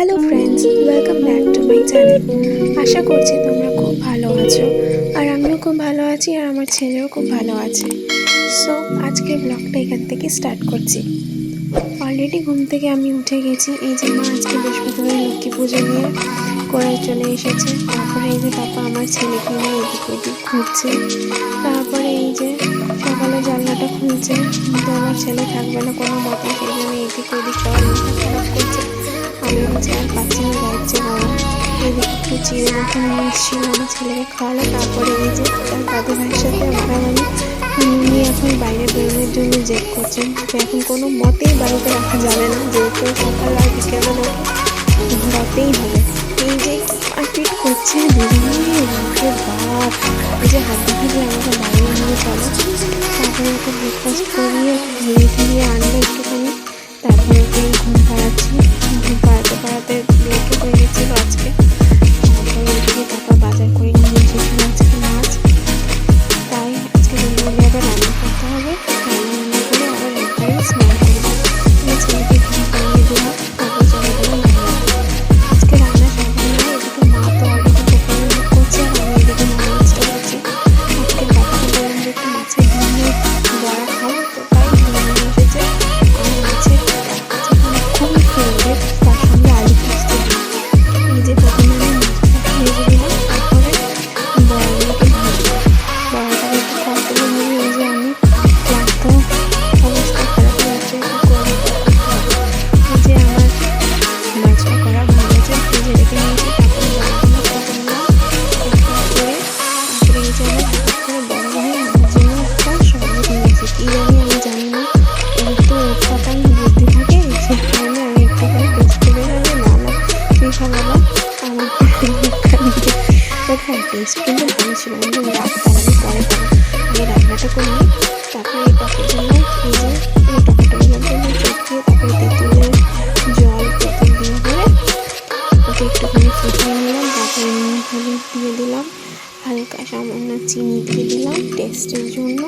Hello friends, welcome back to my channel. আশা করছি তোমরা খুব ভালো আছো, আর আমিও খুব ভালো আছি, আর আমার ছেলেও খুব ভালো আছে। সো আজকের ব্লগটা এখান থেকে স্টার্ট করছি। অলরেডি ঘুম থেকে আমি উঠে গেছি। এই যে মা আজকে বৃহস্পতিবার লক্ষ্মী পুজো নিয়ে করে চলে এসেছে। তারপরে এই যে পাপা আমার ছেলেকে নিয়ে এদিক ওদিক ঘুরছে। তারপরে এই যে সকালে জানলাটা খুলছে, কিন্তু আমার ছেলে থাকবে না কোনো মতে, সেই জন্য এদিক ওদিক সবার মাথা খারাপ করছে। আমি বলছি আর পাচ্ছি না, যাচ্ছে গরম। এদিকে একটু চিড়ে মাখন নিয়ে এসেছিল, আমার ছেলেকে খাওয়ালো। তারপরে এই যে তার দাদু ভাইয়ের সাথে মারামারি নিয়ে এখন বাইরে বেরোনোর জন্য জেদ করছেন। তো এখন কোনো মতেই বাড়িতে রাখা যাবে না, যেহেতু সকাল আর বিকেলে ঘোরাতেই হবে। এই যে মারপিট করছে দুজনে, বাপরে বাপ! এই যে হাত ধরে আমাকে বাইরে নিয়ে চলো। তারপরে ওকে ব্রেকফাস্ট করিয়ে ঘুরিয়ে ফিরিয়ে আনলো একটুখানি। তারপরে ওকে ঘুম পাড়াচ্ছি। ঘুম পাড়াতে পাড়াতে লেটও হয়ে গেছিলো আজকে। তারপরে ওইদিকে পাপা বাজার করে নিয়ে এসেছিল আজকে মাছ। তাই আজকে দুপুরে আবার রান্না করতে হবে। রান্না করে আবার একবারে স্নান করবো। আমার ছেলেকে ঘুম পাড়িয়ে দিলাম, তারপর চলে গেলাম রান্না। আজকে রান্না সকাল নয়, এদিকে মা তো অলরেডি কোপানো মুখ করছে, আর আমি এদিকে মাছটা করছি। আজকে বাবাকে বললাম যে একটু মাছের ডিমের বড়া খাও, তো তাই নিয়ে এসেছে। আর মাছের খুবই ফেভারিট, তার সঙ্গে আলু পোস্ত দিই। এই যে প্রথমে আমি মাছটা ভেজে দিলাম, তারপরে বড়াগুলোকে ভাজবো। বড়াটাকে একটু কম তেলে ভেজে, এই যে আমি ক্লান্ত, অবস্থা খারাপ হয়ে যাচ্ছে, একটু করে করতে হবে। এই যে আমার মাছটা করা হয়ে গেছে, ভেজে রেখে নিয়েছি। তারপরে বড়াগুলো কেটে নিলাম একটা করে। তারপরে এই যে আমার হঠাৎ করে বড় ভাই আমার জন্য একটা শরবত নিয়েছে, কী জানি আমি জানি না, এর তো পাতাই বুদ্ধি থাকে, সেই কারণে আমি একটুখানি টেস্ট করে গেলে না না তুই খাবো না, আমার কোথায় টেস্ট কিন্তু ভালো ছিল। আমি তো রাত তাড়াতাড়ি পরে খাবো, আগে রান্নাটা করে নিই। তারপরে এই টকের জন্য এই যে এই টকের মধ্যে আমি চোখ দিয়ে, তারপরে তেঁতুলের জল তেঁতুল দিয়ে করে ওকে একটুখানি ফুটিয়ে নিলাম। তারপরে নুন হলুদ দিয়ে দিলাম, হালকা সামান্য চিনি দিয়ে দিলাম টেস্টের জন্য।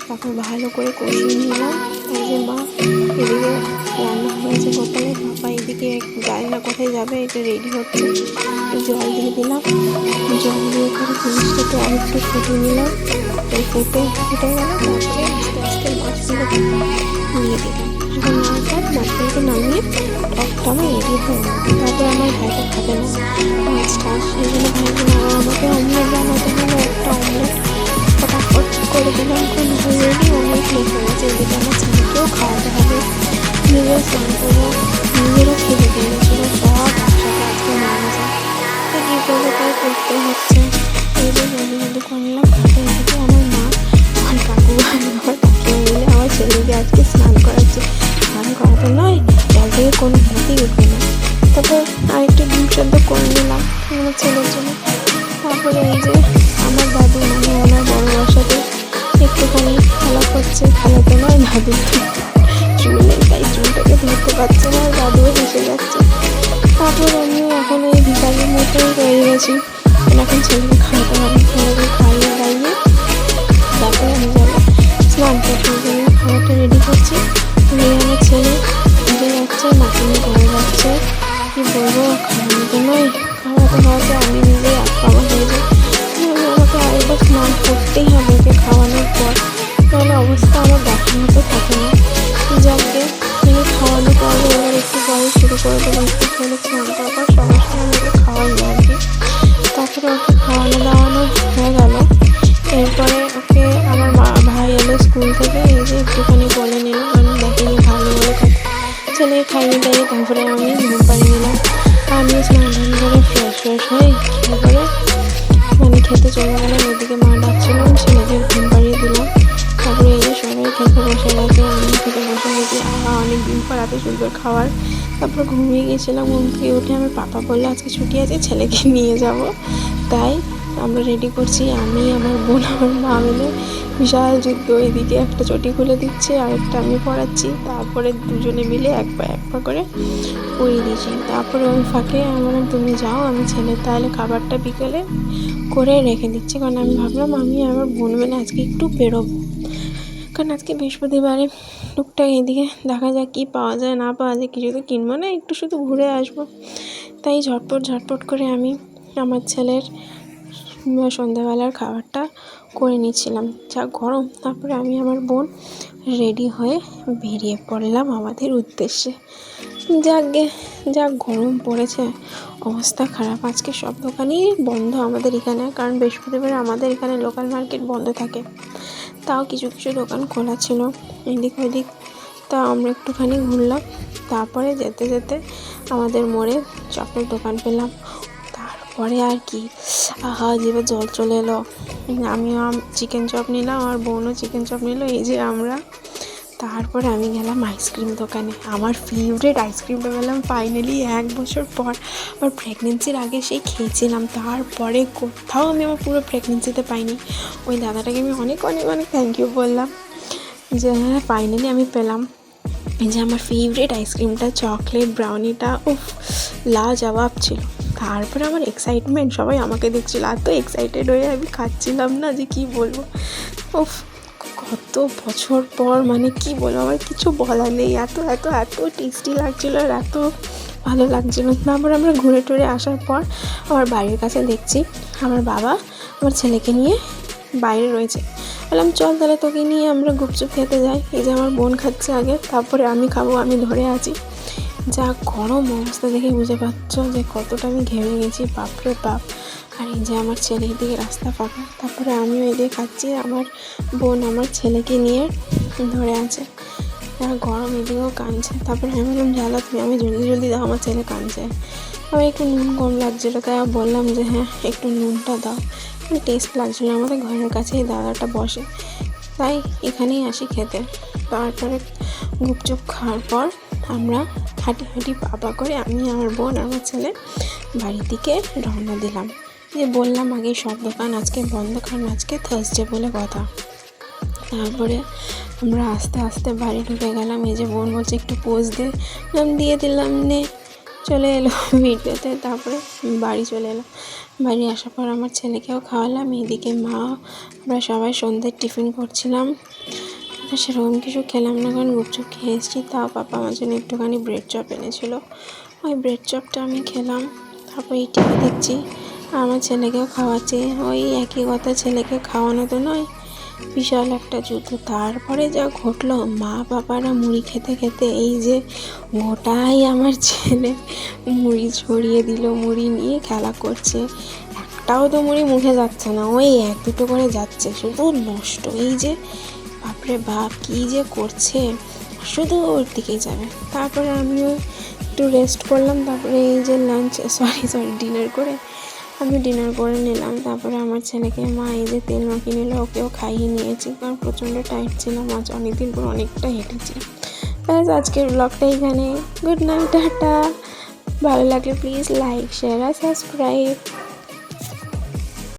তারপর ভালো করে কষিয়ে নিলাম। এই যে মা এদিকে রান্না হয়েছে গোপালের, পাপা এদিকে জানি না কোথায় যাবে, এটা রেডি হচ্ছে। জল দিয়ে দিলাম, জল দিয়ে করে জিনিসটাকে আর একটু ফুটিয়ে নিলাম। এই ফুটে গেল, তারপরে আস্তে আস্তে মাছগুলোকে নিয়ে দিলাম। যখন নাড়াটার মাছগুলোকে নামিয়ে টকটা আমার রেডি হয়ে গেল। তারপর আমার ভাইটা খাবে না মাছটা, সেই জন্য ভাইকে আবার আমাকে অমলেট বানাতে হলো। একটা অমলেট ফটাফট করে দিলাম, কারণ অলরেডি অনেক লেট হয়ে গেছে। এদিকে আমার ছেলেকেও খাওয়াতে হবে, নিজেও স্নান করবো, নিজেরও খেতে পেরেছিল। সব একসাথে আজকে মারা যায়, তো কী করবো, তাই করতে হচ্ছে। এই যে জলদি জলদি করলাম। তারপরে এদিকে আমার মা আর কাকু আর আমার কাকিমা মিলে আমার ছেলেকে আজকে স্নান করাচ্ছে। স্নান করাতে নয়, জল থেকে কোনো মতেই উঠবে না। তারপর আরেকটু ডিম সেদ্ধ করে নিলাম আমার ছেলের জন্য। তারপরে এই যে আমার দাদু মানে ওনার বড় বাসাতে একটুখানি খেলা করছে, খেলাতে নয় দাদু চুল নেই, তাই চুলটাকে ধরতে পারছে না, দাদুও হেসে যাচ্ছে। তারপর আমিও এখন এই ভিকারির মতোই রয়ে গেছি, এখন ছেলেকে খাওয়াতে হবে। ছেলেকে খাইয়ে দাইয়ে তারপরে আমি যাবো স্নান করতে। জন্য খাওয়াটা রেডি করছি। আমার ছেলে উঠে যাচ্ছে, নাচনি করে যাচ্ছে, কী বলবো, খাওয়ানো তো নয়, খাওয়াতে আমি নিজেই আটকাওয়া হয়ে যাই। আমাকে আরেকবার স্নান করতেই হবে ওকে খাওয়ানোর পর, নাহলে অবস্থা আমার দেখার মতো থাকে না। যাকে খাওয়ানো পরে এবার একটু পরে শুরু করে দেবো, একটু পরে স্নান করার পর সবার সঙ্গে মিলে খাওয়াই আর কি। তারপরে ওকে খাওয়ানো দাওয়ানো হয়ে গেল। এরপরে ওকে আমার ভাই এলো স্কুল থেকে, এই যে একটুখানি বলে নিল, কারণ দেখেনি ভালো বলে ছেলে খাইয়ে দাইয়ে তারপরে আমি ঘুম পাড়িয়ে নিলাম। আমি স্নান করে ফ্রেশ হয়ে তারপরে মানে খেতে চলে গেলাম। এদিকে মা ডাকছিলাম, ছেলেকে ঘুম পাড়িয়ে দিলাম। তারপরে এই যে সবাই খেতে বসে গেছে, আমি খেতে বসে গেছি। অনেক দিন পর এত সুন্দর খাবার। তারপর ঘুমিয়ে গেছিলাম। ঘুম থেকে উঠে আমার পাপা বললো আজকে ছুটি আছে, ছেলেকে নিয়ে যাব। তাই আমরা রেডি করছি, আমি আমার বোন আমার মা মিলে বিশাল যুদ্ধ। এদিকে একটা চটি খুলে দিচ্ছে, আরেকটা আমি পড়াচ্ছি। তারপরে দুজনে মিলে এক পা করে পরিয়ে দিয়েছি। তারপরে ওই ফাঁকে আমার তুমি যাও, আমি ছেলের তাহলে খাবারটা বিকেলে করে রেখে দিচ্ছি, কারণ আমি ভাবলাম আমি আমার বোন মিলে আজকে একটু বেরোবো, কারণ আজকে বৃহস্পতিবারে টুকটাক এদিকে দেখা যাক কী পাওয়া যায় না পাওয়া যায়, কিছু তো কিনবো না, একটু শুধু ঘুরে আসবো। তাই ঝটপট করে আমি আমার ছেলের সন্ধ্যাবেলার খাবারটা করে নিচ্ছিলাম। যা গরম! তারপরে আমি আমার বোন রেডি হয়ে বেরিয়ে পড়লাম আমাদের উদ্দেশ্যে। যাকগে, যা গরম পড়েছে, অবস্থা খারাপ। আজকে সব দোকানই বন্ধ আমাদের এখানে, কারণ বৃহস্পতিবার আমাদের এখানে লোকাল মার্কেট বন্ধ থাকে। তাও কিছু দোকান খোলা ছিল এদিক ওদিক। তা আমরা একটুখানি ঘুরলাম। তারপরে যেতে আমাদের মোড়ে চপের দোকান পেলাম। তারপরে আর কি, আহা জিভে জল চলে এলো। আমিও চিকেন চপ নিলাম, আর বোনও চিকেন চপ নিল, এই যে আমরা। তারপরে আমি গেলাম আইসক্রিম দোকানে। আমার ফেভারিট আইসক্রিমটা পেলাম ফাইনালি 1 বছর পর। আমার প্রেগনেন্সির আগে সেই খেয়েছিলাম, তারপরে কোথাও আমি আমার পুরো প্রেগনেন্সিতে পাইনি। ওই দাদাটাকে আমি অনেক থ্যাংক ইউ বললাম যে হ্যাঁ ফাইনালি আমি পেলাম। এই যে আমার ফেভারিট আইসক্রিমটা, চকলেট ব্রাউনিটা, উফ লাজবাব ছিল। তারপরে আমার এক্সাইটমেন্ট, সবাই আমাকে দেখছিল, এত এক্সাইটেড হয়ে আমি খাচ্ছিলাম না যে কি বলবো। উফ, কত বছর পর, মানে কি বলবো, আমার কিছু বলার নেই। এত টেস্টি লাগছিল আর এত ভালো লাগছিল। তারপর আমরা ঘুরে টুরে আসার পর আমার বাড়ির কাছে দেখছি আমার বাবা আমার ছেলেকে নিয়ে বাইরে রয়েছে। বললাম চল তাহলে তোকে নিয়ে আমরা গুপচুপ খেতে যাই। এই যে আমার বোন খাচ্ছে আগে, তারপরে আমি খাবো, আমি ধরে আছি। যা গরম অবস্থা দেখে বুঝে পাচ্ছ যে কতটা আমি ঘেমে গেছি, বাপরে বাপ। আর এই যে আমার ছেলের দিকে রাস্তা ফাঁকা, তারপরে আমিও এদিকে খাচ্ছি, আমার বোন আমার ছেলেকে নিয়ে ধরে আছে। আর গরম এদিকেও কাঁদছে। তারপরে আমি বললাম জ্বালা তুমি আমি জলদি দাও, আমার ছেলে কাঁদছে। আমার একটু নুন কম লাগছিলো, তাই বললাম যে হ্যাঁ একটু নুনটা দাও। টেস্ট লাগছিলো। আমাদের ঘরের কাছেই দাদাটা বসে, তাই এখানেই আসি খেতে। তারপরে গুপচুপ খাওয়ার পর আমরা হাঁটি পাপা করে আমি আমার বোন আমার ছেলে বাড়ির দিকে রওনা দিলাম। যে বললাম আগে সব দোকান আজকে বন্ধ, কারণ আজকে থার্সডে বলে কথা। তারপরে আমরা আস্তে বাড়ি ঢুকে গেলাম। এই যে বোন বলছে একটু পোজ দিয়ে দিলাম, নে চলে এলো ভিডিওতে। তারপরে বাড়ি চলে এলাম। বাড়ি আসার পর আমার ছেলেকেও খাওয়ালাম। এইদিকে মা আমরা সবাই সন্ধ্যের টিফিন করছিলাম। সেরকম কিছু খেলাম না, কারণ গুপচুপ খেয়ে এসেছি। তাও পাপা আমার জন্য একটুখানি ব্রেড চপ এনেছিল, ওই ব্রেড চপটা আমি খেলাম। তারপর এই টিভি দেখছি, আমার ছেলেকেও খাওয়াচ্ছে। ওই একই কথা, ছেলেকে খাওয়ানো তো নয়, বিশাল একটা যুদ্ধ। তারপরে যা ঘটলো, মা বাবারা মুড়ি খেতে এই যে গোটাই আমার ছেলে মুড়ি ছড়িয়ে দিল, মুড়ি নিয়ে খেলা করছে। একটাও তো মুড়ি মুখে যাচ্ছে না, ওই 1-2 করে যাচ্ছে, শুধু নষ্ট। এই যে বাপরে বাপ কী যে করছে, শুধু ওর দিকেই যাবে। তারপরে আমিও একটু রেস্ট করলাম। তারপরে এই যে ডিনার করে নিলাম। তারপরে আমার ছেলেকে মা এই যে তেল মাখিয়ে নিল, ওকেও খাইয়ে নিয়েছি, কারণ প্রচণ্ড টাইট ছিলাম আজ, অনেকদিন পর অনেকটা হেঁটেছি। ব্যাস আজকের ব্লগটা এখানে। Good night, tata. ভালো লাগলে প্লিজ লাইক শেয়ার আর সাবস্ক্রাইব।